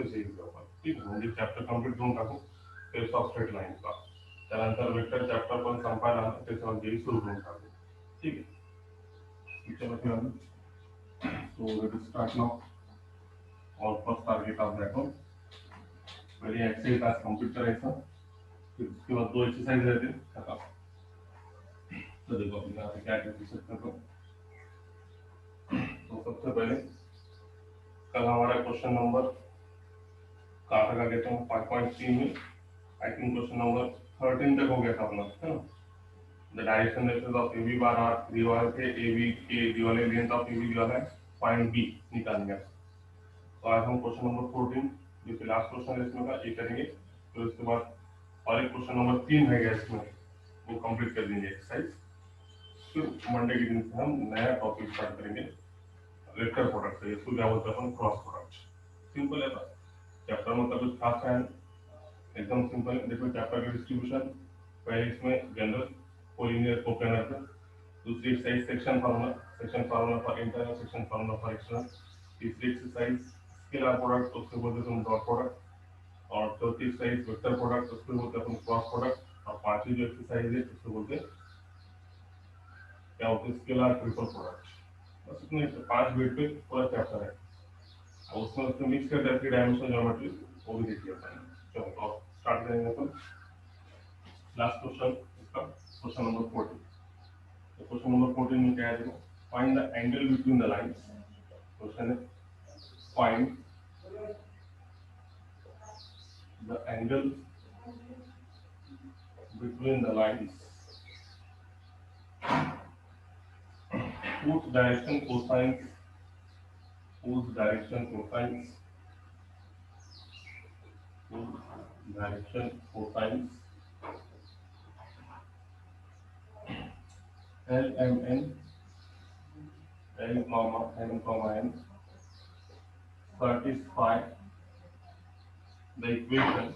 Process येईल आपण, ठीक आहे. म्हणजे चॅप्टर कंप्लीट करून टाकू स्टेप्स ऑफ स्ट्रेट लाईनचा, त्यानंतर वेक्टर चॅप्टर पण संपायला आलं त्याच्यामध्ये सुरू करून टाकू, ठीक आहे. चलो फिर so let us start now. Our first target of that one पहले एक्सरसाइज टास्क कंप्लीट करायचा, फिर उसके बाद दो एक्सरसाइज रहते हैं खत्म। तो देखो अभी यहाँ पे क्या क्या पूछ सकते हो। तो सबसे पहले कल हमारा क्वेश्चन नंबर कहाँ तक आ गया था 5.3 में, आई थिंक क्वेश्चन नंबर 13 तक हो गया था अपना, है ना। The direction vectors of A B bar are दीवार के ए बी के दीवार लेंथ ऑफ ए बी दीवार है पॉइंट बी निकालेंगे। तो आज हम क्वेश्चन नंबर 14 जो कि लास्ट क्वेश्चन है इसमें का ये करेंगे, फिर उसके बाद और एक क्वेश्चन नंबर 3 है इसमें वो कंप्लीट कर देंगे एक्सरसाइज। फिर मंडे के दिन से हम नया टॉपिक स्टार्ट करेंगे वेक्टर प्रोडक्ट से, इसको क्या बोलते हैं अपन क्रॉस प्रोडक्ट। सिंपल है ना चैप्टर, मतलब कुछ खास है एकदम सिंपल। देखो चैप्टर का डिस्ट्रीब्यूशन पहले इसमें जनरल कोलिनियर कोप्लानर पे, दूसरी exercise section formula for internal, section formula for external, तीसरी एक्सरसाइज स्केलर प्रोडक्ट उसको बोलते हैं डॉट प्रोडक्ट, और चौथी एक्सरसाइज वेक्टर प्रोडक्ट उसको बोलते हैं अपन क्रॉस प्रोडक्ट, और पांचवी जो एक्सरसाइज है उसको बोलते हैं क्या होता है स्केलर ट्रिपल प्रोडक्ट। बस इतने 5 मिनट पे पूरा चैप्टर है, और उसमें उसमें मिक्स करते हैं 3 डायमेंशनल ज्योमेट्री, वो भी देखिए अपन। चलो तो स्टार्ट करेंगे अपन लास्ट क्वेश्चन इसका, क्वेश्चन नंबर 14। तो क्वेश्चन नंबर 14 में क्या है देखो, find the angle between the lines. Question है find the angle between the lines whose direction cosines whose direction cosines L M N L comma M comma N satisfy the equation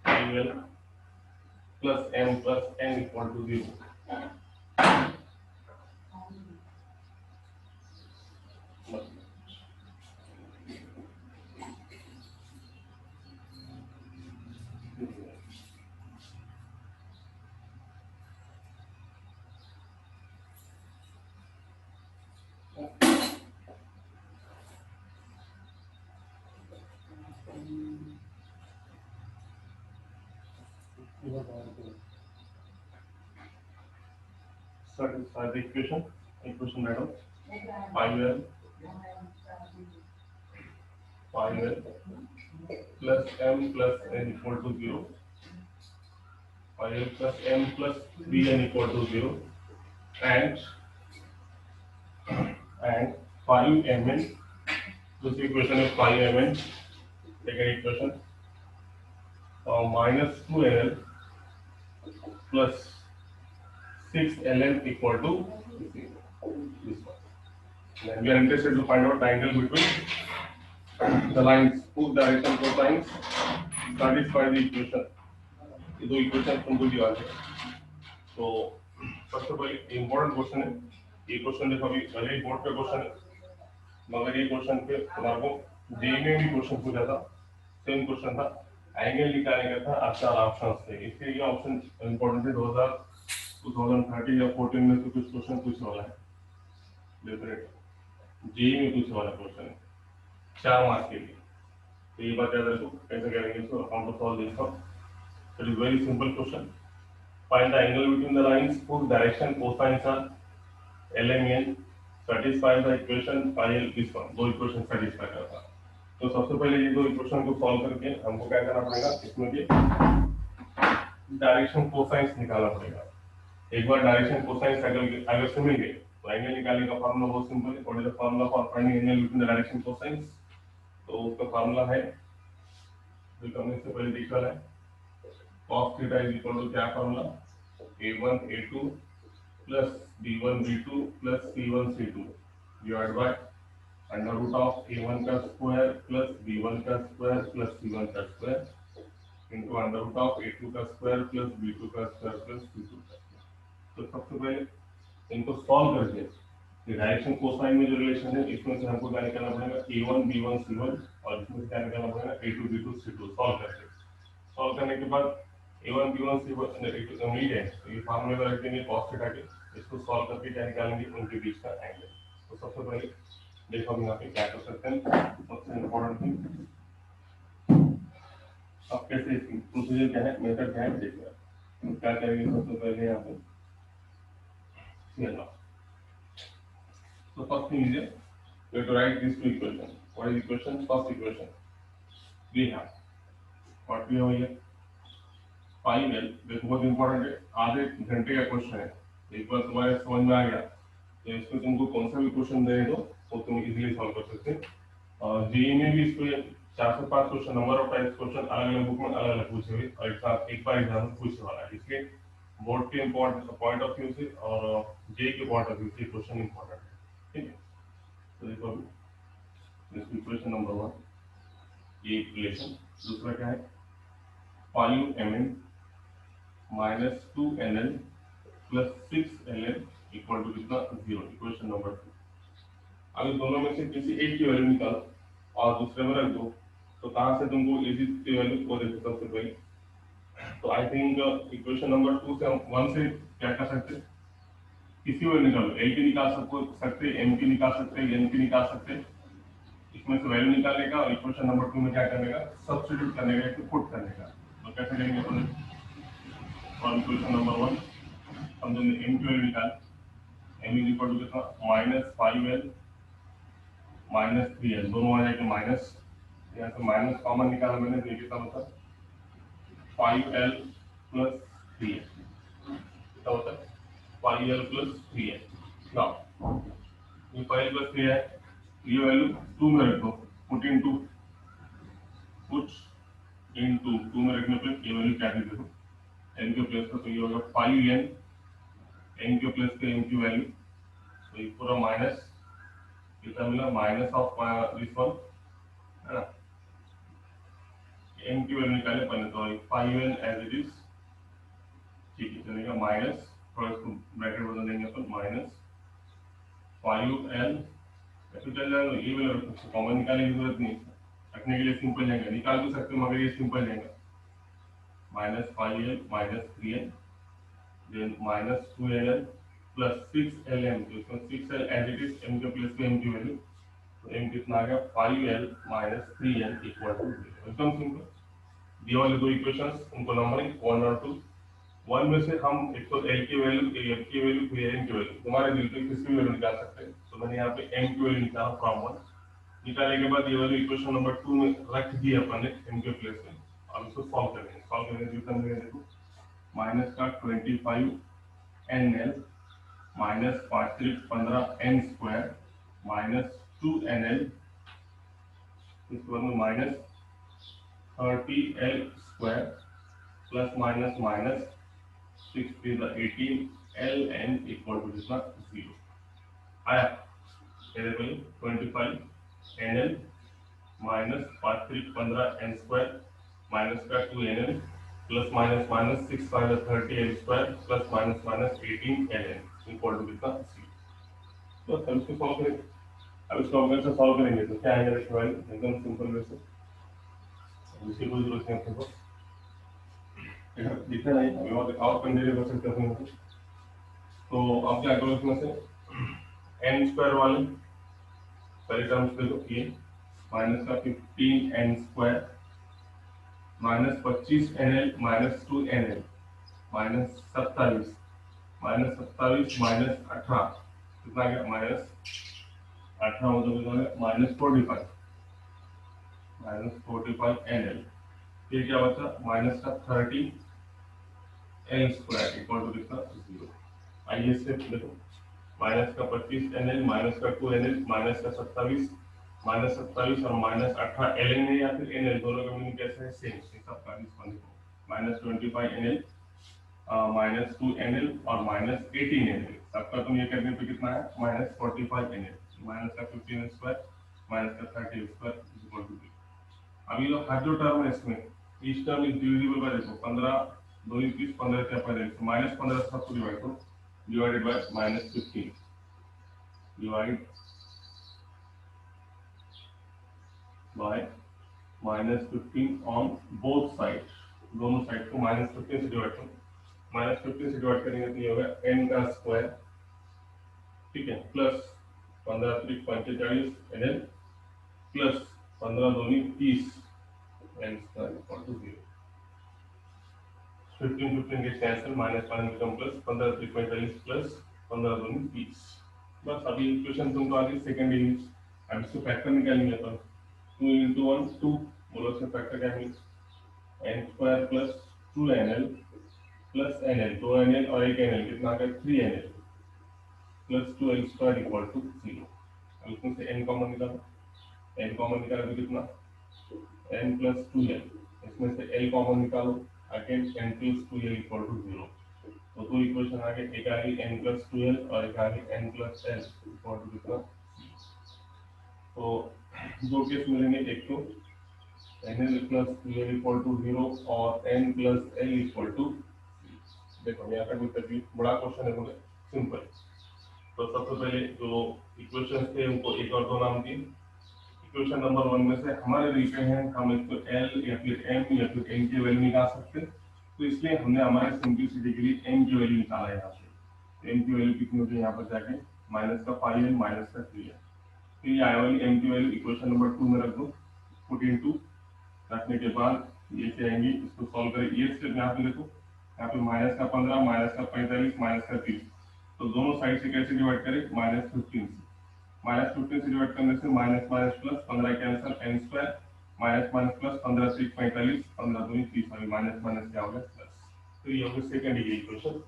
L plus M plus N equal to 0। Satisfy the equation madam 5L plus M plus N equal to 0, 5L plus M plus 3N equal to 0, and 5Mn, this equation is 5Mn, second equation, minus 2L plus 6Ln equal to this one. Then we are interested to find out the angle between the lines whose direction cosines satisfy the equation। ये दो equation तुमको दिया है। तो first of all important question है ये question, देखो अभी भले ही बोर्ड पे क्वेश्चन है, मगर ये क्वेश्चन पे तुम्हारे को जेई में भी क्वेश्चन पूछा था, सेम क्वेश्चन था, एंगल निकालने का था आपका ऑप्शन से, इसलिए ये ऑप्शन इम्पोर्टेंट है। 2013 या 14 में तो कुछ क्वेश्चन पूछने वाला है, डेफिनेट जेई में पूछने वाला क्वेश्चन है 4 मार्क्स के लिए। तो ये बात याद रखो कैसे करेंगे इसको, how to solve this one. It is very simple question, find the angle between the lines whose direction cosines are L M N, satisfy the equation file this one. दो इक्वेशन सेटिस्फाई करता है। तो सबसे पहले ये दो equation को solve करके हमको क्या करना पड़ेगा, इसमें के डायरेक्शन कोसाइन्स निकालना पड़ेगा। एक बार डायरेक्शन कोसाइन्स अगर से मिल गए तो एंगल निकालने का फार्मूला बहुत सिंपल है। What is the formula for finding angle between the direction cosines? तो उसका फार्मूला है जो हमने इससे पहले देखा है, cos theta is equal to क्या formula, a1 a2 plus b1 b2 plus c1 c2 divide by under root of a1 का स्क्वायर प्लस b1 का स्क्वायर प्लस c1 का square into under root of a2 का square plus b2 का square plus c2 का square. तो सबसे पहले इनको सॉल्व करके ये डायरेक्शन कोसाइन में जो रिलेशन है इसमें से हमको क्या निकालना पड़ेगा a1 b1 c1 और इसमें से क्या निकालना पड़ेगा a2 b2 c2 सॉल्व करने के बाद a1 b1 c1 मिल जाए तो ये फॉर्मूले में रख देंगे cos थीटा के, इसको सॉल्व करके क्या निकालेंगे उनके बीच का एंगल। तो सबसे पहले देखो हम यहाँ पे क्या कर सकते हैं, सबसे इम्पोर्टेंट थिंग अब कैसे प्रोसीजर क्या है, मेथड क्या है देखिए। हम क्या करेंगे सबसे पहले यहाँ पे so first thing is we have to write these two equations. What is equation? First equation we have what we have here 5l, देखो बहुत इंपॉर्टेंट है, आधे घंटे का क्वेश्चन है, एक बार तुम्हारे समझ में आ गया तो इसको तुमको कौन सा भी क्वेश्चन दे दो तो तुम इजीली सॉल्व कर सकते हो। और जेईई में भी इसको 4 से 5 question number of types question अलग अलग बुक में अलग अलग पूछे हुए और एक बार एग्जाम में पूछने वाला है, इसलिए बोर्ड के पॉइंट ऑफ व्यू से और जेईई के पॉइंट ऑफ व्यू से क्वेश्चन इंपॉर्टेंट है, ठीक है। तो देखो अभी इक्वेशन नंबर 1 ये इक्वेशन, दूसरा क्या है 5mm minus 2nl plus 6ln equal to कितना 0, इक्वेशन नंबर 2। अगर दोनों में से किसी एक की वैल्यू निकालो और दूसरे में रख दो तो कहाँ से तुमको इजी की वैल्यू को देखो सबसे पहले। तो आई थिंक इक्वेशन नंबर 2 से हम 1 से क्या कर सकते हैं, किसी वैल्यू निकालो, एल की निकाल सकते, एम की निकाल सकते, एन की निकाल सकते, इसमें से वैल्यू निकालने का और इक्वेशन नंबर 2 में क्या करने का सब्स्टिट्यूट करने का, इसको पुट करने का। तो कैसे करेंगे अपन, और इक्वेशन नंबर 1 हम जो एम की वैल्यू निकाल एम इज इक्वल टू कितना -5l माइनस 3l, दोनों आ जाएंगे माइनस, यहाँ से माइनस कॉमन निकाला मैंने, तो ये कितना होता है 5l प्लस 3l, कितना होता है 5l प्लस 3l। नाउ ये 5l प्लस 3 है, ये वैल्यू 2 में रख दो, पुट इनटू 2 में रखने पे ये वैल्यू क्या दे दो n के प्लेस पर, तो ये होगा 5n, n के प्लेस पे n की वैल्यू, तो ये पूरा माइनस कितना मिला माइनस ऑफ दिस वन है ना, n की वैल्यू निकाले पहले तो 5n एज इट इज, ठीक है चलेगा, माइनस थोड़ा इसको ब्रैकेट बदल देंगे अपन माइनस 5l ऐसे चल जाएगा, ये वाला कॉमन निकालने की जरूरत नहीं, रखने के लिए सिंपल जाएगा, निकाल भी सकते हो मगर ये सिंपल जाएगा, minus 5l minus 3l then minus 2l plus 6lm, तो इसमें 6l as it is, m के प्लेस पे m की वैल्यू, तो m कितना आ गया 5l minus 3l equal to 0, एकदम सिंपल। दिए वाले दो इक्वेशंस उनको नंबरिंग 1 और 2, 1 में से हम एक तो l की वैल्यू, m की वैल्यू, फिर n की वैल्यू, तुम्हारे दिल पे किसी भी वैल्यू निकाल सकते हैं, तो मैंने यहाँ पे m की वैल्यू निकाला फ्रॉम 1, निकालने के बाद ये वाली इक्वेशन नंबर 2 में रख दी अपन ने m के प्लेस में, अब इसको सॉल्व करेंगे, सॉल्व करने के कितना मिलेगा देखो, माइनस का 25nl minus 15n square minus 2nl, इसके बाद में minus 30l square plus minus minus 6 to the 18ln equal to कितना 0 आया, मेरे को 25nl minus 15n square minus का 2nl plus minus minus 6 minus 30l square plus minus minus 18ln equal to कितना 0। तो हम इसको सॉल्व करेंगे, अब इसको हम कैसे सॉल्व करेंगे तो क्या आएगा देखो भाई, एकदम सिंपल वे से, दूसरी कोई जरूरत नहीं आपको, दिखना नहीं अभी और कंटिन्यू कर सकते हैं। तो अब क्या करो इसमें से n स्क्वायर वाले पहले टर्म्स देखो, ये माइनस का 15n square minus 25nl minus 2nl minus 27 minus 27 minus 18 कितना गया माइनस 18 मतलब कितना गया माइनस 45 nl, फिर क्या बचा माइनस का 30 n स्क्वायर इक्वल टू कितना 0। आइए इससे देखो माइनस का 25nl माइनस का 2nl माइनस का 27 और माइनस 18 ln है या फिर nl, दोनों का मीनिंग कैसे है सेम, सबका response minus 25nl minus 2nl और माइनस 18nl, सबका तुम ये करने पे कितना है माइनस 45nl, माइनस का 15 स्क्वायर माइनस का 30 स्क्वायर इक्वल टू 0। अभी जो हर जो टर्म है इसमें इस टर्म इज डिविजिबल बाय देखो 15 2 30 15 से अपन माइनस 15 सबको डिवाइड करो, divided by minus 15, divide by -15 on both side, दोनों साइड को -15 से डिवाइड करो। -15 से डिवाइड करेंगे तो ये होगा n का स्क्वायर, ठीक है, प्लस 15 त्रिक 45 एन प्लस 15 दूनी 30 एन स्क्वायर इक्वल टू 0। 15 के कैंसिल, माइनस बिकम प्लस, 15 त्रिक 45 प्लस 15 दूनी 30। बस अभी इक्वेशन तुमको आ गई सेकंड डिग्री। अब इसको फैक्टर निकालेंगे अपन। 2 into 1 2, बोलो इसका फैक्टर क्या है, n square plus 2nl plus nl, 2nl और एक nl कितना आ गया 3nl plus 2l square equal to 0। अब इसमें से n कॉमन निकालो, n कॉमन निकालो तो कितना n प्लस 2l, इसमें से l कॉमन निकालो, again n plus 2l equal to 0। तो दो इक्वेशन आ गए, एक आ गई n प्लस 2l और एक आ गई n plus l equal to कितना। तो दो केस मिलेंगे, एक तो nl plus 2l equal to 0 और n plus l equal to. देखो यहाँ तक कोई तकलीफ, बड़ा क्वेश्चन है, बोले सिंपल। तो सबसे पहले जो इक्वेशन थे उनको एक और दो नाम दिए। इक्वेशन नंबर 1 में से हमारे रीजन है, हम इसको l या फिर m या फिर n की वैल्यू निकाल सकते हैं, तो इसलिए हमने हमारे सिंपलिसिटी के लिए m की वैल्यू निकाला है। यहाँ से m की वैल्यू कितनी होती है, यहाँ पर जाके माइनस का 5l माइनस का 3l। तो ये आने वाली m की वैल्यू इक्वेशन नंबर 2 में रख दो, पुट इनटू, रखने के बाद ये क्या आएंगे, इसको सॉल्व करें। ये स्टेप यहाँ पे देखो, यहाँ पे माइनस का 15 माइनस का 45 माइनस का 30, तो दोनों साइड से कैसे डिवाइड करें, -15 से। -15 से डिवाइड करने से minus minus plus 15 cancel, n square minus minus plus 15 से 45, 15 दूनी 30, अभी माइनस माइनस क्या हो गया प्लस। तो ये हो गया सेकंड डिग्री इक्वेशन।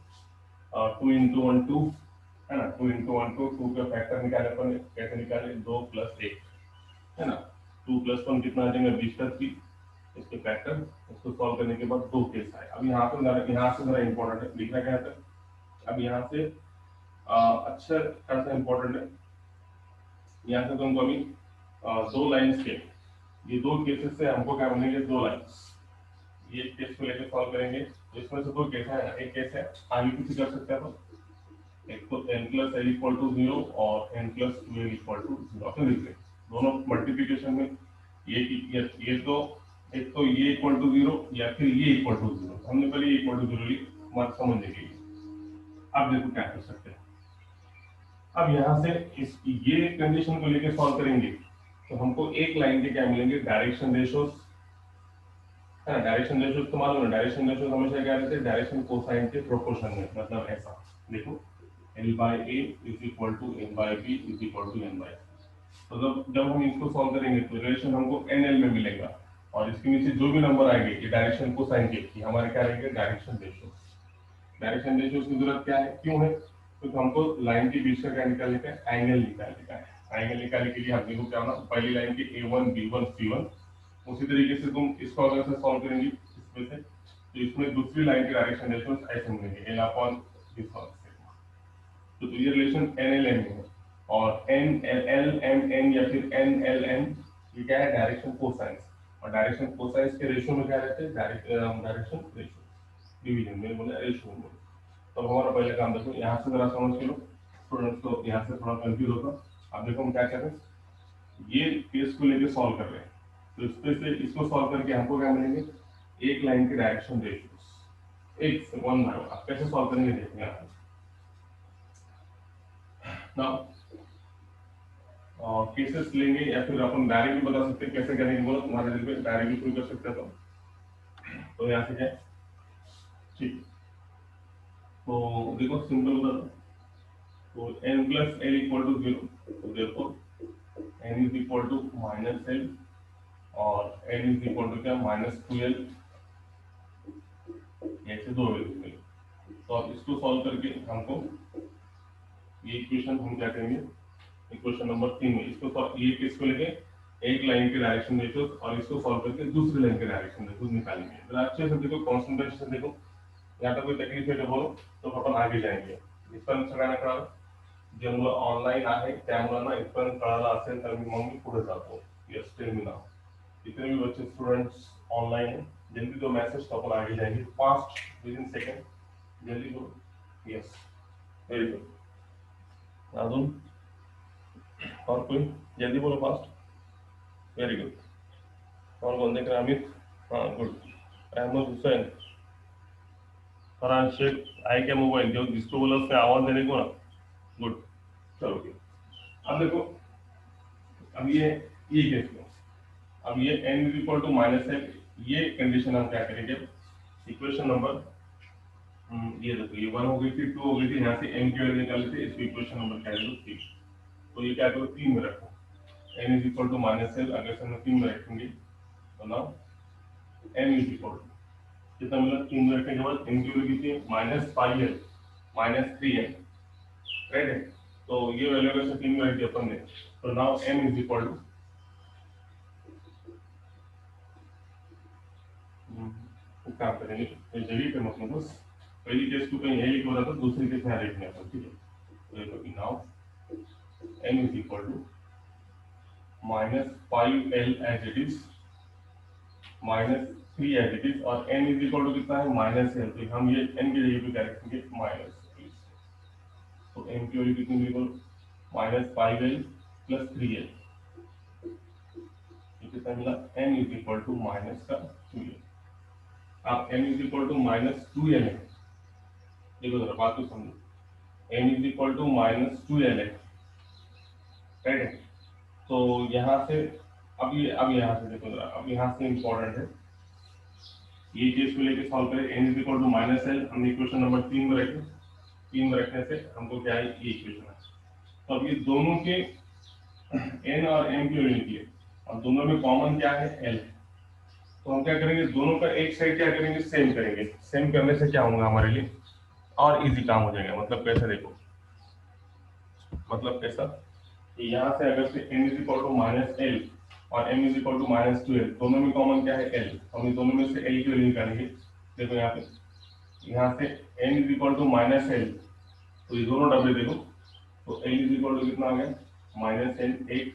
2 into 1 2 है ना, 2 into 1 2, 2 का फैक्टर निकाले अपन, कैसे निकाले, 2 प्लस 1 है ना, 2 प्लस 1 कितना आ जाएगा 20 का 3, इसके फैक्टर। इसको सॉल्व करने के बाद दो केस आए। अब यहाँ पे यहाँ से जरा इंपॉर्टेंट है, लिखना क्या है। अब यहाँ से अच्छा खासा इंपॉर्टेंट है, यहाँ से तुमको अभी दो लाइंस के, ये दो केसेस से हमको क्या बनेंगे, दो लाइंस। ये केस को लेकर सॉल्व करेंगे, इसमें से दो केस है। एक केस है आगे पीछे कर सकते हैं अपन, एक तो n plus l equal to 0 और n plus 2l equal to 0। अपने लिख लें दोनों मल्टीप्लिकेशन में, ये तो एक तो ये इक्वल टू 0 या फिर ये इक्वल टू 0। हमने पहले ये इक्वल टू 0 ली, मत समझने के लिए। अब देखो क्या कर सकते हैं। अब यहाँ से इस ये कंडीशन को लेकर सॉल्व करेंगे तो हमको एक लाइन के क्या मिलेंगे, डायरेक्शन रेशियोज है ना। डायरेक्शन रेशियोज तो मालूम है, डायरेक्शन रेशियोज हमेशा क्या रहते हैं, डायरेक्शन कोसाइन के प्रोपोर्शन में। मतलब ऐसा देखो, l by a is equal to n by b is equal to n by c। तो जब हम इसको सॉल्व करेंगे तो रिलेशन हमको nl में मिलेगा, और इसके नीचे जो भी नंबर आएंगे ये डायरेक्शन कोसाइन के, हमारे क्या रहेंगे, डायरेक्शन रेशियोज। डायरेक्शन रेशियोज की जरूरत क्या है, क्यों है, तो हमको लाइन के बीच का क्या निकालने का है, एंगल निकालने का है। एंगल निकालने के लिए हम देखो क्या होना, पहली लाइन के a1 b1 c1, उसी तरीके से तुम इसको अगर से सॉल्व करेंगे इसमें से, तो इसमें दूसरी लाइन के डायरेक्शन रेशियोज ऐसे मिलेंगे, l अपॉन दिस वन। तो ये रिलेशन NLM में है, और NLMN या फिर NLM ये क्या है, डायरेक्शन कोसाइंस। और डायरेक्शन कोसाइंस के रेशियो में क्या रहते हैं, डायरेक्शन रेशियो डिवीजन में बोले, रेशियो में बोले। तो हमारा पहले काम देखो, यहाँ से जरा समझ के लो, स्टूडेंट्स को यहाँ से थोड़ा कंफ्यूज होता। अब देखो हम क्या कर रहे हैं, ये केस को लेके सॉल्व कर रहे हैं, तो इसमें से इसको सॉल्व करके हमको क्या मिलेंगे, एक लाइन के डायरेक्शन रेशियोज, एक से वन बाय वन। आप कैसे सॉल्व करेंगे देखिए ना, और केसेस लेंगे या फिर अपन डायरेक्ट भी बता सकते हैं कैसे करेंगे, बोलो तुम्हारे दिल पे डायरेक्ट भी शुरू कर सकते हैं। तो यहाँ से क्या, ठीक, तो देखो सिंपल बता दो, तो n plus l equal to 0, तो देखो n is equal to minus l और n इज इक्वल टू क्या, -2l, ऐसे दो वैल्यू मिले। तो अब इसको सॉल्व करके हमको ये इक्वेशन हम क्या करेंगे, इक्वेशन नंबर 3 में इसको ये किसको लेके, एक लाइन के डायरेक्शन रेशियोज, और इसको सॉल्व करके दूसरी लाइन के डायरेक्शन रेशियोज निकालेंगे। जरा अच्छे से देखो, कॉन्सेंट्रेशन से देखो, यहाँ तक कोई तकलीफ है तो बोलो, तो अपन आगे जाएंगे। इथपर्यंत सगळ्यांना कळालं, जे मुलं ऑनलाइन आहे त्या मुलांना इथपर्यंत कळालं असेल तर मी मग मी पुढे जातो। यस टेल मी नाउ, जितने भी बच्चे स्टूडेंट्स ऑनलाइन हैं, जल्दी दो मैसेज, तो अपन आगे जाएंगे फास्ट विद इन सेकंड, जल्दी दो। Yes, very good. अजून और कोई जल्दी बोलो फास्ट। Very good. और कौन देख रहा है? अमित, हाँ गुड। अहमद हुसैन, फरहान शेख, आए क्या मोबाइल जो जिसको बोला उसने आवाज देने को ना। गुड। चलो ठीक। अब देखो, अब ये केस लो। अब ये n is equal to minus है, ये कंडीशन हम क्या करेंगे, इक्वेशन नंबर ये देखो, ये 1 हो गई थी, 2 हो गई थी, यहाँ से n की वैल्यू निकाले थे, इसको इक्वेशन नंबर क्या है 3। तो ये क्या करो 3 में रखो, n is equal to minus है, अगर से हम 3 में रखेंगे तो now n is equal to कितना मिला, 3 में रखने के बाद n की वैल्यू कितनी है minus 5l minus 3n, right है। तो ये वैल्यू अगर से 3 में रख दिया अपन ने, तो now m is equal to काम करेंगे तो जगह पे मतलब बस पहली केस को कहीं यही लिखा था, दूसरी केस यहाँ लिखने पर, ठीक है। तो now n is equal to minus 5l as it is minus 3 as it is, और n इज इक्वल टू कितना है माइनस l, तो हम ये n की जगह पे क्या रखेंगे माइनस, तो n की वैल्यू कितनी equal minus 5l plus 3l, कितना मिला n is equal to minus का 2l। आप n is equal to minus 2l है, देखो जरा बात को समझो, n is equal to minus 2l है, राइट है। तो यहाँ से अब यहाँ से देखो जरा, अब यहाँ से इम्पोर्टेंट है, ये केस को लेके सॉल्व करें, n is equal to minus l हमने इक्वेशन नंबर 3 में रखे, 3 में रखने से हमको क्या है ये इक्वेशन है। तो अब ये दोनों के n और m की वैल्यू की है, और दोनों में कॉमन क्या है l, तो हम क्या करेंगे दोनों का एक साइड क्या करेंगे सेम करेंगे, सेम करने से क्या होगा हमारे लिए और इजी काम हो जाएगा। मतलब कैसे देखो, मतलब कैसा कि यहाँ से अगर से n is equal to minus L और m is equal to minus 2l, दोनों में कॉमन क्या है l, हम इन दोनों में से l की वैल्यू निकालेंगे। देखो यहाँ से n is equal to minus L, तो ये दोनों डबे देखो, तो l इज इक्वल टू कितना आ गया माइनस एल 1,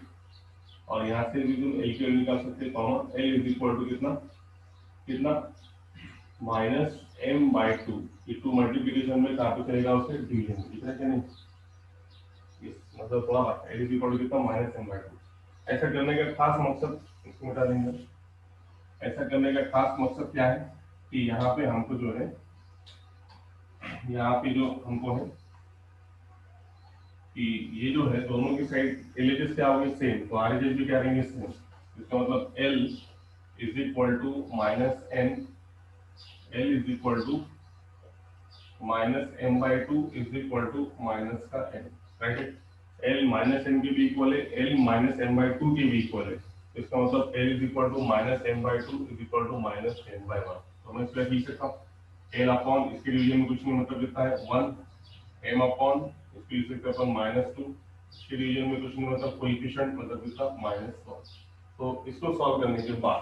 और यहाँ से भी तुम l की वैल्यू निकाल सकते हैं, common l is equal to कितना कितना माइनस m बाई 2, ये 2 मल्टीप्लीकेशन में कहाँ पे चलेगा उससे डिवीजन, ठीक है क्या नहीं, मतलब थोड़ा l इज इक्वल टू कितना माइनस m बाई 2। ऐसा करने का खास मकसद, इसको मिटा देंगे, ऐसा करने का खास मकसद क्या है कि यहाँ पे हमको जो है, यहाँ पे जो हमको है कि ये जो है दोनों की साइड एलएचएस क्या होगी सेम, तो आरएचएस भी क्या रहेंगे सेम, इसका मतलब l is equal to minus n, l is equal to minus m by 2 is equal to minus का n, राइट है। l माइनस n के भी इक्वल है, l माइनस m बाई 2 के भी इक्वल है, इसका मतलब l is equal to minus m by 2 is equal to minus m by 1। तो मैं इसलिए लिख सकता हूँ l अपॉन इसके डिवीजन में कुछ नहीं, मतलब कितना है 1 m अपॉन इसके लिख सकते अपन माइनस 2, इसके डिवीजन में कुछ नहीं, मतलब कोएफिशिएंट मतलब कितना माइनस 1। तो इसको सॉल्व करने के बाद,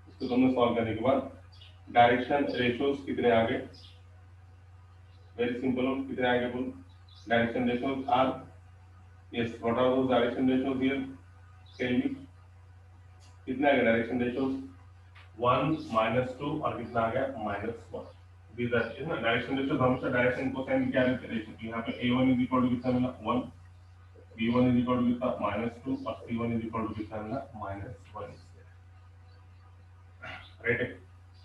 इसको दोनों सॉल्व करने के बाद डायरेक्शन रेशियोज कितने आ गए, वेरी सिंपल, कितने आगे बोल, direction ratios are, yes what are those direction ratios here, tell me कितने आ गए डायरेक्शन रेशियोज 1 माइनस 2 और कितना आ गया माइनस 1। दिस आर इज ना डायरेक्शन रेशियोज, हमेशा डायरेक्शन कोसाइन क्या रहते हैं, यहाँ पे a1 इज इक्वल टू कितना मिला 1, b1 इज इक्वल टू कितना माइनस 2 और c1 इज इक्वल टू कितना मिला माइनस 1, राइट है।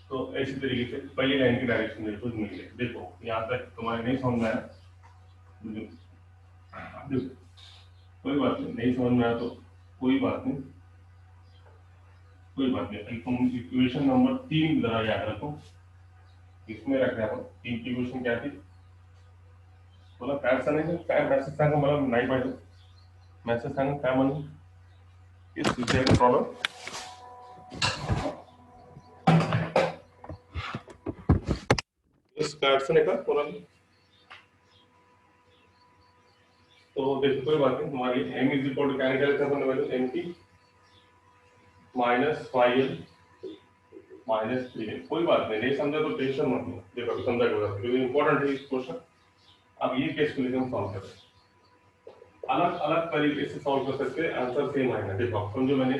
तो ऐसी तरीके से पहली लाइन की डायरेक्शन रेशियोज मिल गए। देखो यहाँ तक तुम्हारे नहीं समझ में आया, देखो कोई बात नहीं, नहीं समझ में आया तो कोई बात नहीं, कोई बात नहीं। तुम इक्वेशन नंबर 3 जरा याद रखो, इसमें रख रहे हैं 3 की इक्वेशन क्या थी, बोला काय सांगायचं, काय मेसेज सांगा मला, नाही पाहिजे मेसेज सांगा काय म्हणून, इस विषय का प्रॉब्लम इस कार्ड से निकाल पूरा। तो देखो कोई बात नहीं, तुम्हारी m इज इक्वल टू क्या निकाले थे अपन वैल्यू m की माइनस 5l माइनस 3l, कोई बात नहीं, नहीं समझा तो टेंशन मत लो, देखो अभी समझा होगा क्योंकि इंपॉर्टेंट है इस क्वेश्चन। अब ये केस को लेकर हम सॉल्व करें, अलग अलग तरीके से सॉल्व कर सकते हैं, आंसर सेम आएगा। देखो समझो मैंने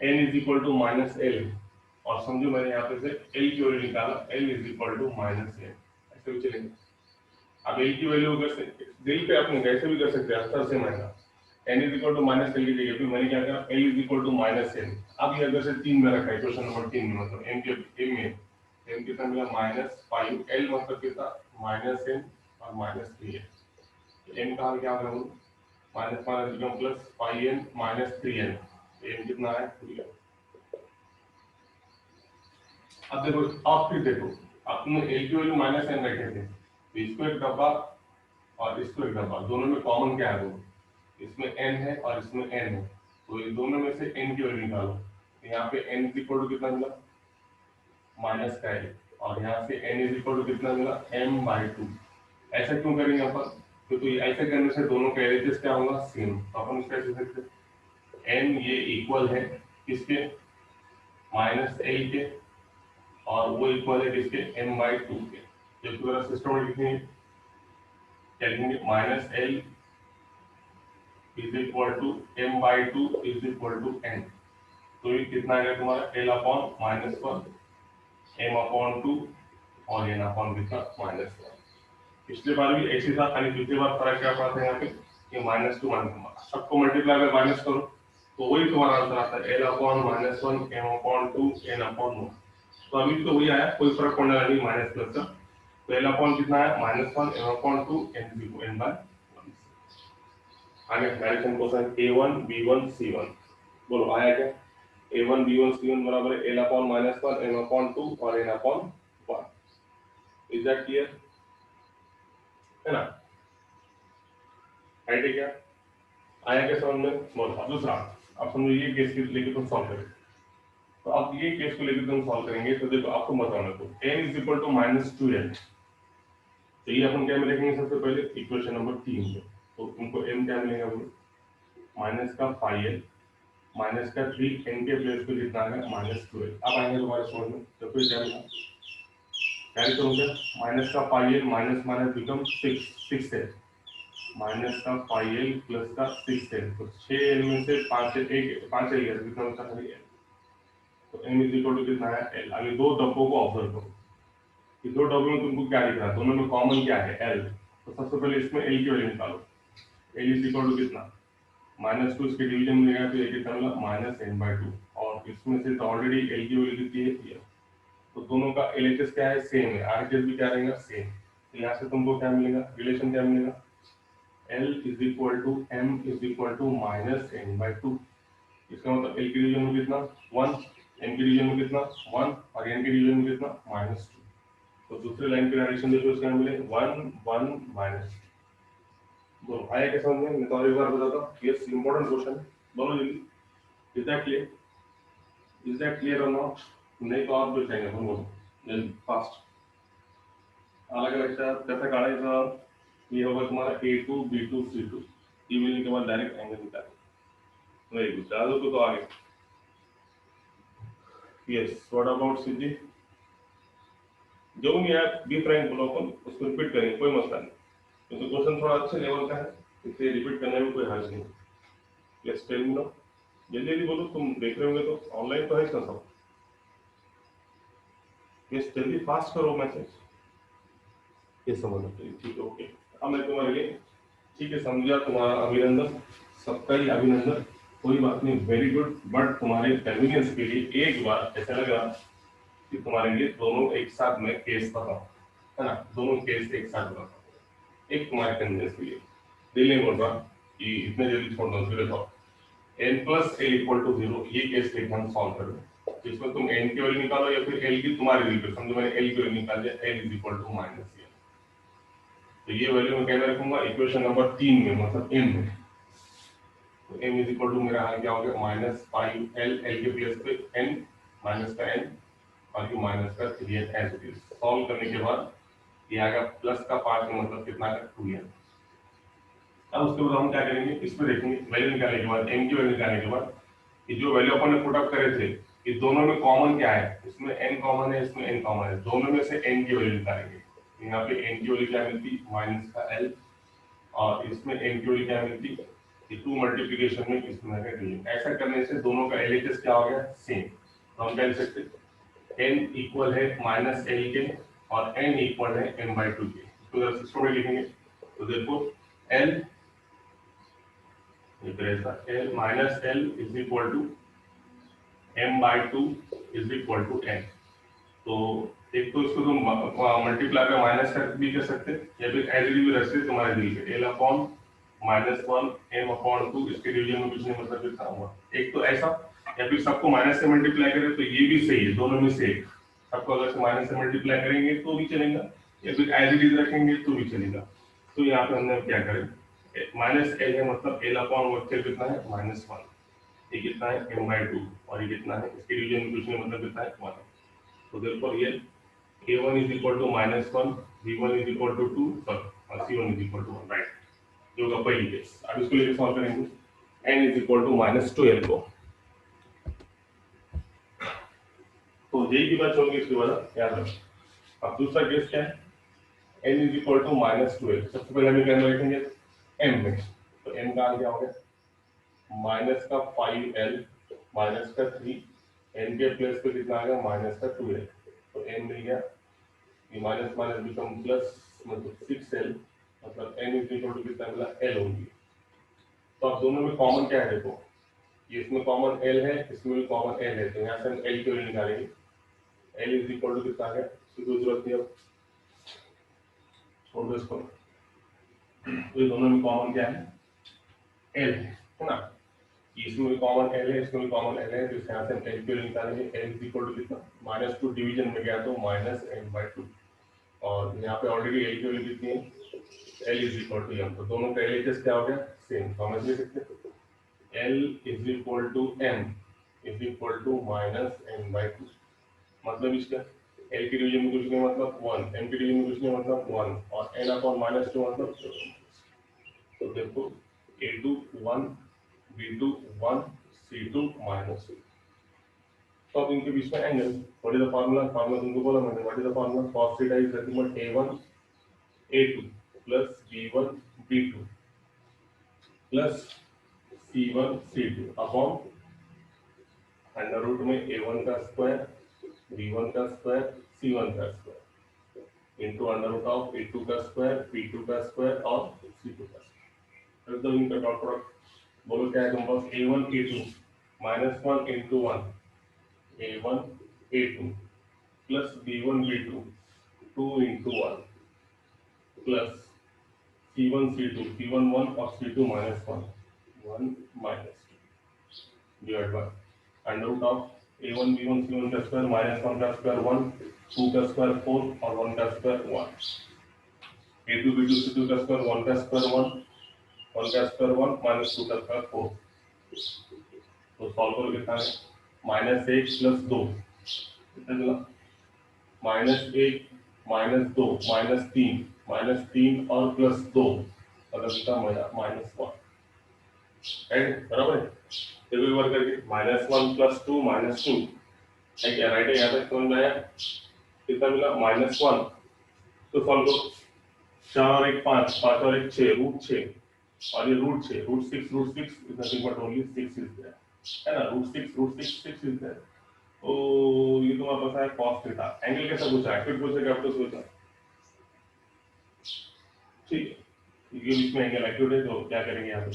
n is equal to minus l, और समझो मैंने यहाँ पे से l की वैल्यू निकाला, l is equal to minus l, ऐसे भी चलेंगे। अब l की वैल्यू अगर से दिल पे अपने कैसे भी कर सकते हैं, आंसर सेम आएगा। n is equal to minus L की जगह पे मैंने क्या करा l is equal to minus N. अब ये अगर से 3 में रखा है क्वेश्चन नंबर 3 में, मतलब m के m में m कितना मिला माइनस 5, l मतलब कितना माइनस n और माइनस 3 है। तो m का क्या होगा minus minus become plus 5n minus 3n। m कितना है 3। अब देखो, अब फिर देखो आपने l की वैल्यू माइनस n रखे थे, तो इसको एक डब्बा और इसको एक डब्बा, दोनों में कॉमन क्या है वो, इसमें n है और इसमें n है, तो ये दोनों में से n की वैल्यू निकालो। तो यहाँ पे n इज इक्वल टू कितना मिला माइनस का है, और यहाँ से n इज इक्वल टू कितना मिला m/2। ऐसा क्यों करेंगे अपन, क्योंकि ऐसे करने से दोनों का एलएचएस क्या होगा सेम। तो अपन इसका ऐसे सकते n ये इक्वल है किसके माइनस एल के, और वो इक्वल है किसके m/2 के। जब पूरा सिस्टम लिखेंगे क्या लिखेंगे minus L is equal to m/2 is equal to n। तो ये कितना आएगा तुम्हारा l upon minus 1 m upon 2 और n अपॉन कितना माइनस 1। पिछले बार भी ऐसे था, खाली पिछले बार फर्क क्या पड़ा था यहाँ पे, ये माइनस टू माइनस सबको मल्टीप्लाई में माइनस करो तो वही तुम्हारा आंसर आता है l upon minus 1 m upon 2 n upon 1। तो अभी तो वही आया, कोई फर्क पड़ने वाला नहीं माइनस प्लस का। तो l अपॉन कितना है माइनस 1 m अपॉन 2 n/1। आगे direction question a1 b1 c1, बोलो आया क्या। a1 b1 c1 बराबर है l upon minus 1 m upon 2 और n upon 1। Is that clear, है ना। राइट है क्या, आया क्या समझ में। बोलो अब दूसरा, अब समझो ये केस लेके तुम सॉल्व करें। तो अब ये केस को लेकर तुम सॉल्व करेंगे तो देखो आपको बताना तो n is equal to minus 2l। तो ये अपन क्या मिलेंगे सबसे पहले इक्वेशन नंबर 3 में, तो तुमको m क्या मिलेगा बोलो माइनस का 5l माइनस का 3 n के प्लेस पे कितना है माइनस 12। अब आएंगे तुम्हारे समझ में, तो फिर क्या मिला कैरी करोगे माइनस का 5l माइनस माइनस बिकम 6 है, माइनस का 5l प्लस का 6l, तो 6l में से 5l गया कितना होता है l। तो m इज इक्वल टू कितना है l। अभी दो डब्बों को ऑब्जर्व करो, ये दो डब्बों में तुमको क्या दिख रहा है, दोनों में कॉमन क्या है l। तो सबसे पहले इसमें l की वैल्यू निकालो, l इज इक्वल टू कितना माइनस 2, इसके डिवीजन में लेगा तो ये कितना मिला माइनस n/2, और इसमें से तो ऑलरेडी l की वैल्यू कितनी है। तो दोनों का एलएचएस क्या है सेम है, आरएचएस भी क्या रहेगा सेम। तो यहाँ से तुमको क्या मिलेगा रिलेशन क्या मिलेगा l is equal to m is equal to minus n/2। इसका मतलब l के डिवीजन में कितना 1, n के डिवीजन में कितना 1 और n के डिवीजन में कितना -2। तो दूसरे लाइन के डायरेक्शन देखो इसका मिले 1 1 -2। बोलो आया क्या समझ में, मैं तो और एक बार बताता हूं, ये इंपॉर्टेंट क्वेश्चन है, बोलो जल्दी। Is that clear, is that clear और नॉट, नहीं तो आप पूछ लेंगे बोलो जल्दी फास्ट। अलग अलग कैसे काढ़ेगा, ये होगा तुम्हारा a2 b2 c2, ये मिलने के बाद डायरेक्ट एंगल निकालेंगे। वेरी गुड, दादू को तो आगे। यस व्हाट अबाउट सीधी, जो भी है बी फ्रैंक बोलो अपन उसको रिपीट करेंगे, कोई मसला नहीं, क्योंकि क्वेश्चन थोड़ा अच्छे लेवल का है इसलिए रिपीट करने में कोई हर्ज नहीं। यस टेल मी नो, जल्दी जल्दी बोलो, तुम देख रहे होंगे तो ऑनलाइन तो है इसका सब। यस जल्दी फास्ट करो मैसेज, ये समझ लो ठीक है ओके। अब मैं तुम्हारे लिए ठीक है समझा, तुम्हारा अभिनंदन, सबका ही अभिनंदन, कोई बात नहीं वेरी गुड। बट तुम्हारे कन्वीनियंस के लिए एक बार ऐसा लग रहा कि तुम्हारे लिए दोनों एक साथ में केस बताऊं, है ना, दोनों केस एक साथ बताऊं एक तुम्हारे कन्वीनियंस के लिए। दिल नहीं बोल रहा कि इतने जल्दी छोड़ दो, फिर देखो n plus L equal to 0 ये केस लेके हम सॉल्व कर रहे हैं, जिसमें तुम n की वैल्यू निकालो या फिर l की तुम्हारी वैल्यू, समझो मैंने l की वैल्यू निकाल दिया, l is equal to minus. तो ये वैल्यू मैं क्या रखूंगा इक्वेशन नंबर 3 में, मतलब m में। तो m इज इक्वल टू मेरा आ क्या हो गया माइनस 5l, l के प्लेस पे n माइनस का n और ये माइनस का 3n as it is. Solve करने के बाद ये आएगा प्लस का 5 में मतलब कितना का 2n। अब उसके बाद हम क्या करेंगे, इसमें देखेंगे वैल्यू निकालने के बाद, m की वैल्यू निकालने के बाद ये जो वैल्यू अपन ने पुट अप करे थे, ये दोनों में कॉमन क्या है, इसमें n कॉमन है इसमें n कॉमन है, दोनों में से n की वैल्यू निकालेंगे। यहाँ पे n की वैल्यू क्या मिलती माइनस का l, और इसमें n की वैल्यू क्या मिलती ये 2 मल्टीप्लिकेशन में इसमें है डिवीजन। ऐसा करने से दोनों का एलएचएस क्या हो गया सेम। तो हम क्या लिख सकते n इक्वल है माइनस l के और n इक्वल है m/2 के। तो सिस्टम में लिखेंगे तो देखो l ये फिर ऐसा l minus l is equal to m/2 is equal to n। तो एक तो इसको तुम मल्टीप्लाई पे माइनस कर भी कर सकते या फिर एज भी रख सकते तुम्हारे दिल पे l अपॉन -1 m अपॉन 2 इसके डिवीजन में कुछ नहीं मतलब कितना हुआ। एक तो ऐसा या फिर सबको माइनस से मल्टीप्लाई करें तो ये भी सही है, दोनों में से एक। सबको अगर से माइनस से मल्टीप्लाई करेंगे तो भी चलेगा या फिर एज इट इज रखेंगे तो भी चलेगा। तो यहाँ पे हमने क्या करें, माइनस l है मतलब l अपॉन वेक्टर कितना है -1, ये कितना है m/2 और ये कितना है इसके डिवीजन में कुछ नहीं मतलब कितना है 1। तो therefore ये a1 is equal to -1, b1 is equal to 2 और c1 is equal to 1, right. ये होगा पहली केस। अब इसको लेके सॉल्व करेंगे n is equal to -2l को। तो जे की बात होगी इसके बाद याद रखो। अब दूसरा केस क्या है, n is equal to -2l। सबसे पहले हम क्या लिखेंगे m में, तो m का क्या हो गया माइनस का 5l माइनस का 3, n के प्लस पे कितना आ गया माइनस का 2l। तो m मिल गया, ये माइनस माइनस बिकम प्लस मतलब 6l मतलब n इज इक्वल टू कितना मिला l होगी। तो अब दोनों में कॉमन क्या है देखो, ये इसमें कॉमन l है इसमें भी कॉमन l है, तो यहाँ से हम l की वैल्यू निकालेंगे। l इज इक्वल टू कितना है, कोई जरूरत नहीं अब छोड़ दो इसको। तो ये दोनों में कॉमन क्या है l है ना, इसमें भी कॉमन l है इसमें भी कॉमन l है, तो यहाँ से हम l की वैल्यू निकालेंगे। l इज इक्वल टू कितना -2 डिवीजन में गया तो -m/2 और यहाँ पे ऑलरेडी l की वैल्यू कितनी है l is equal to m, तो दोनों का LHS क्या हो गया सेम, समझ ले सकते हैं। l is equal to m is equal to -m/2 मतलब इसका l की डिवीजन में कुछ नहीं मतलब 1, m की डिवीजन में कुछ नहीं मतलब 1 और n अपॉन -2 मतलब 2। तो देखो a2 1 b2 1 c2 -2। तो अब इनके बीच में angle, what is the formula, formula तुमको बोला मैंने, what is the formula, cos theta is nothing but a1 a2 plus b1 b2 plus c1 c2 upon under root में a1 का स्क्वायर b1 का स्क्वायर c1 का square into under root of a2 का square b2 का square और c2 का square. तो इनका डॉट प्रोडक्ट बोलो क्या है तुम पास a1 a2 -1 into 1 a1 a2 plus b1 b2 2 into 1 plus c1 c2 c1 1 और c2 -1 1 minus 2 divided by under root of a1 b1 c1 का स्क्वायर -1 का स्क्वायर 1 2 का स्क्वायर 4 और 1 का स्क्वायर 1 a2 b2 c2 का स्क्वायर 1 का square 1 1 का square 1 -2 का स्क्वायर 4। तो सॉल्व करो कितना है -1 प्लस 2 कितना मिला -1 -2 -3 और प्लस 2 मतलब कितना मिला -1, राइट बराबर है। देखो एक बार करके -1 प्लस 2 -2 है क्या, राइट है, यहाँ तक समझ में आया कितना मिला -1। तो सॉल्व करो 4 और 1 5 5 और 1 6 √6 और ये √6 √6 is nothing but only 6 is there, है ना, √6 6 इज देयर। तो ये तुम्हारे पास है cos थीटा। एंगल कैसा पूछा है, एक्यूट पूछा कैपिटल पूछा, ठीक है, ये बीच में एंगल एक्यूट है तो क्या करेंगे यहाँ पे,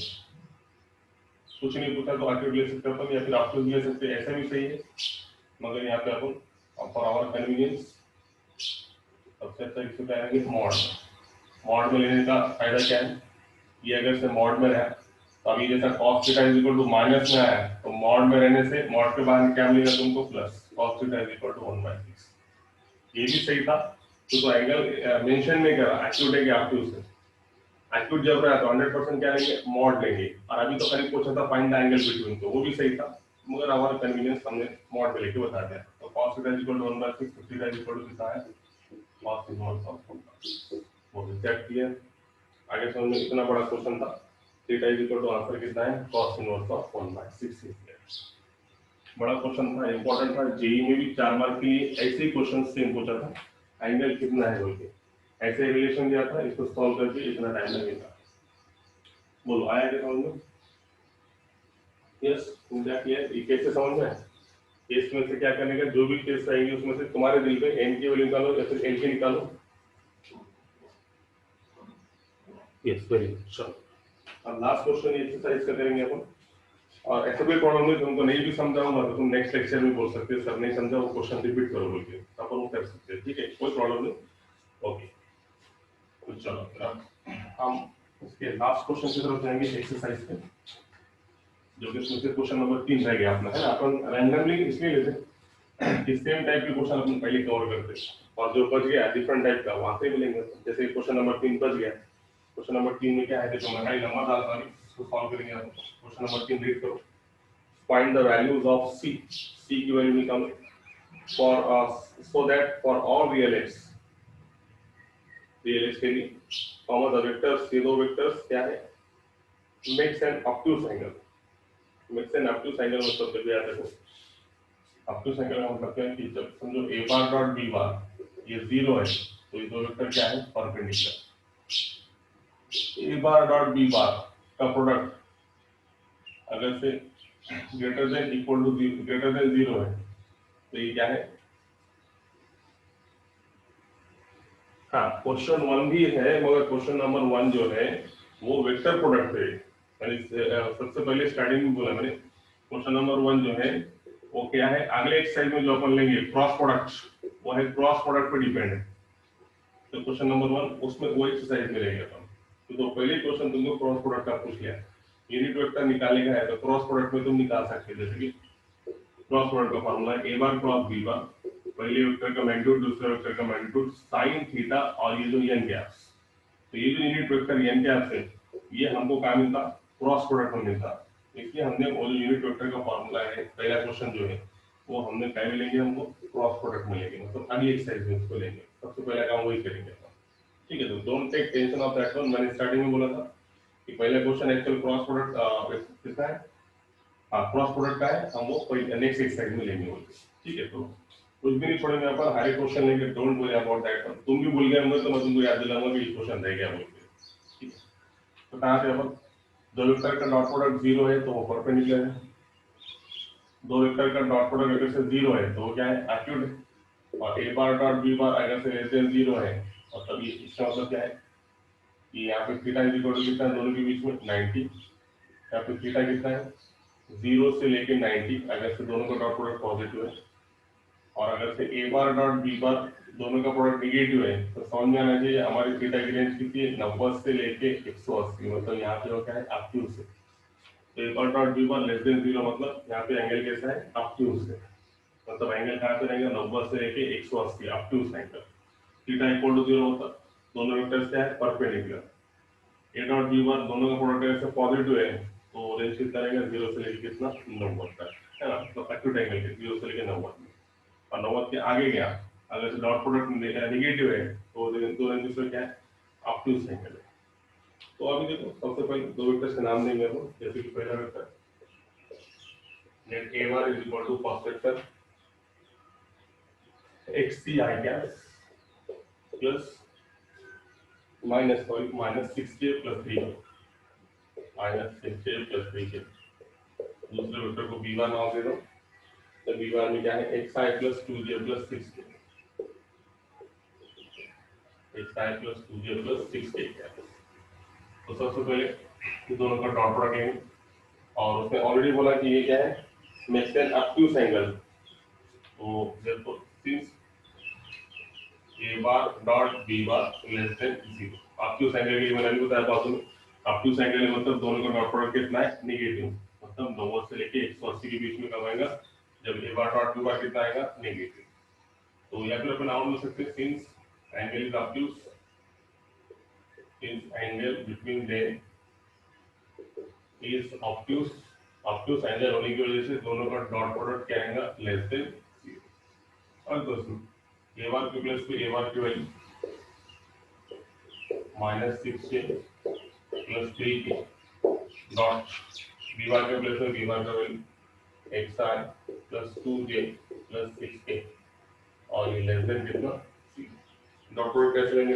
कुछ नहीं पूछा तो एक्यूट ले सकते हो या फिर आप ले सकते हैं, ऐसा भी सही है मगर यहाँ पे अपन फॉर आवर कन्वीनियंस सबसे अच्छा इसको कहेंगे मॉड। मॉड में लेने का फायदा क्या है, ये अगर से मॉड में रहा तो अभी जैसा cos theta is equal to minus में आया तो मॉड में रहने से मॉड के बाद क्या मिलेगा तुमको plus, cos theta is equal to 1/6। ये भी सही था तो एंगल मेंशन नहीं करा, एक्यूट है कि ऑब्ट्यूज है। एक्यूट जब रहा तो 100% क्या लेंगे मॉड लेंगे, और अभी तो करीब पूछा था फाइंड द एंगल बिटवीन, तो वो भी सही था मगर हमारा कन्वीनियंस हमने मॉड में लेके बता दिया। तो cos theta is equal to 1/6, theta is equal to कितना है cos इनवर्स ऑफ 1/6। वो रिजेक्ट किया। आगे समझ में इतना बड़ा क्वेश्चन था, theta is equal to answer कितना है cos इनवर्स ऑफ 1/6 है। बड़ा क्वेश्चन था, इंपॉर्टेंट था, जेई में भी 4 मार्क के लिए ऐसे ही क्वेश्चन सेम पूछा था, एंगल कितना है बोल के ऐसे रिलेशन दिया था, इसको सॉल्व करके इतना टाइम लगेगा। बोलो आया क्या समझ में, यस क्या किया ये कैसे समझ में, केस में से क्या करने का, जो भी केस रहेंगे उसमें से तुम्हारे दिल पे एन की वैल्यू निकालो या फिर एल की निकालो। यस वेरी गुड, चलो अब लास्ट क्वेश्चन एक्सरसाइज का करेंगे अपन। और ऐसे कोई प्रॉब्लम नहीं तुमको नहीं भी समझाऊंगा तो तुम नेक्स्ट लेक्चर में बोल सकते हो सर नहीं समझा वो क्वेश्चन रिपीट करो बोल के अपन वो कर सकते हैं, ठीक है, कोई प्रॉब्लम नहीं। ओके तो चलो अब हम इसके लास्ट क्वेश्चन की तरफ जाएंगे एक्सरसाइज पे, जो कि इसमें क्वेश्चन नंबर 3 रह गया अपना, है ना। अपन रैंडमली इसलिए लेते कि सेम टाइप के क्वेश्चन अपन पहले कवर करते और जो बच गया डिफरेंट टाइप का वहां से मिलेंगे। जैसे क्वेश्चन नंबर 3 बच गया, क्वेश्चन नंबर 3 में क्या है, देखो मैं नंबर डालता हूं, इसको सॉल्व करेंगे। क्वेश्चन नंबर 3 रीड करो। Find the values of C. C की वैल्यू निकालो for so that for all real x के लिए comma the vectors, ये दो वेक्टर्स क्या है, makes an obtuse angle। makes an obtuse angle मतलब जब याद रखो obtuse angle का मतलब क्या है कि जब समझो a bar dot b bar ये 0 है तो ये दो वेक्टर क्या है, perpendicular. a bar dot b bar का प्रोडक्ट अगर से greater than equal to greater than 0 है तो ये क्या है। हाँ क्वेश्चन 1 भी है मगर क्वेश्चन नंबर 1 जो है वो वेक्टर प्रोडक्ट है। मैंने सबसे पहले स्टार्टिंग में बोला मैंने क्वेश्चन नंबर 1 जो है वो क्या है, अगले एक्सरसाइज में जो अपन लेंगे क्रॉस प्रोडक्ट वो है क्रॉस प्रोडक्ट पे डिपेंड है। तो क्वेश्चन नंबर 1 उसमें वो एक्सरसाइज में लेंगे अपन। तो पहले क्वेश्चन तुमको क्रॉस प्रोडक्ट का पूछ लिया, यूनिट वेक्टर निकालेगा है तो क्रॉस प्रोडक्ट में तुम निकाल सकते हो। जैसे कि क्रॉस प्रोडक्ट का फॉर्मूला है a बार क्रॉस b बार, पहले वेक्टर का मैग्नीट्यूड दूसरे वेक्टर का मैग्नीट्यूड sin थीटा और ये जो n कैप्स, तो ये जो यूनिट वेक्टर n कैप्स है ये हमको क्या मिलता, क्रॉस प्रोडक्ट में मिलता। इसलिए हमने वो जो यूनिट वेक्टर का फॉर्मूला है पहला क्वेश्चन जो है वो हमने क्या में लेंगे, हमको क्रॉस प्रोडक्ट में लेंगे, मतलब अगली एक्सरसाइज में उसको लेंगे। सबसे पहला काम वही करेंगे अपन, ठीक है। तो don't take tension of that one. मैंने स्टार्टिंग में बोला था कि पहला क्वेश्चन एक्चुअल क्रॉस प्रोडक्ट किसका है, हाँ क्रॉस प्रोडक्ट का है, हम वो नेक्स्ट एक्सरसाइज में लेंगे बोलते, ठीक है। तो कुछ भी नहीं छोड़ेंगे अपन, हर एक क्वेश्चन लेंगे, don't worry about that one. तुम भी भूल गए होंगे तो मैं तुमको याद दिलाऊंगा कि ये क्वेश्चन रह गया बोल के, ठीक है। तो कहाँ से अपन, दो वेक्टर का डॉट प्रोडक्ट 0 है तो वो परपेंडिकुलर है, दो वेक्टर का डॉट प्रोडक्ट अगर से 0 है तो वो क्या है, एक्यूट है। और a बार डॉट b बार अगर से लेस देन 0 है और तब ये इसका मतलब क्या है कि यहाँ पे थीटा इज इक्वल टू कितना है, दोनों के बीच में 90। यहाँ पे थीटा कितना है, 0 से लेके 90 अगर से दोनों का डॉट प्रोडक्ट पॉजिटिव है। और अगर से a bar dot b bar दोनों का प्रोडक्ट नेगेटिव है तो समझ में आना चाहिए हमारी थीटा की रेंज कितनी है, 90 से लेके 180, मतलब यहाँ पे क्या है, ऑब्ट्यूज है। तो a bar dot b bar less than 0 मतलब यहाँ पे एंगल कैसा है, ऑब्ट्यूज है। मतलब एंगल कहाँ पे रहेगा, 90 से लेके 180 obtuse angle. Theta equal to 0 होता, दोनों वेक्टर्स क्या है, perpendicular. a dot b bar दोनों का प्रोडक्ट अगर से पॉजिटिव है तो रेंज कितना रहेगा, 0 से लेके कितना, 90 तक, है ना। तो एक्यूट एंगल के 0 से लेके 90 में, और 90 के आगे गया अगर से डॉट प्रोडक्ट नेगेटिव है तो दो रेंजेस में क्या है, ऑब्ट्यूज एंगल है। तो अभी देखो सबसे पहले दो वेक्टर्स के नाम देंगे हम, जैसे कि पहला vector net a bar is equal to first vector xc I cap plus minus 6k plus 3k, minus 6k plus 3k। दूसरे वेक्टर को b1 नाम दे दो, तो b1 में क्या है, xi plus 2j plus 6k, xi plus 2j plus 6k। तो सबसे पहले ये दोनों का डॉट प्रोडक्ट लेंगे और उसने ऑलरेडी बोला कि ये क्या है, मेक्स एन ऑब्ट्यूज एंगल। तो देखो since a bar dot b bar less than 0, obtuse angle के लिए मैंने अभी बताया बाजू में, ऑब्ट्यूज एंगल मतलब दोनों का डॉट प्रोडक्ट कितना है, नेगेटिव, मतलब 90 से लेके 180 के बीच में कब आएगा, जब a बार डॉट b बार कितना आएगा, नेगेटिव। तो यहाँ पे अपन आउट बोल सकते हैं since angle is obtuse, since angle between them is obtuse, obtuse angle होने की वजह से दोनों का डॉट प्रोडक्ट क्या आएगा, लेस देन 0। और दोस्तों a बार की प्लस पे a बार की value minus 6k plus 3k dot b बार के प्लस में b बार का value xi plus 2j plus 6k और ये लेस देन कितना, 0। डॉट प्रोडक्ट कैसे लेंगे,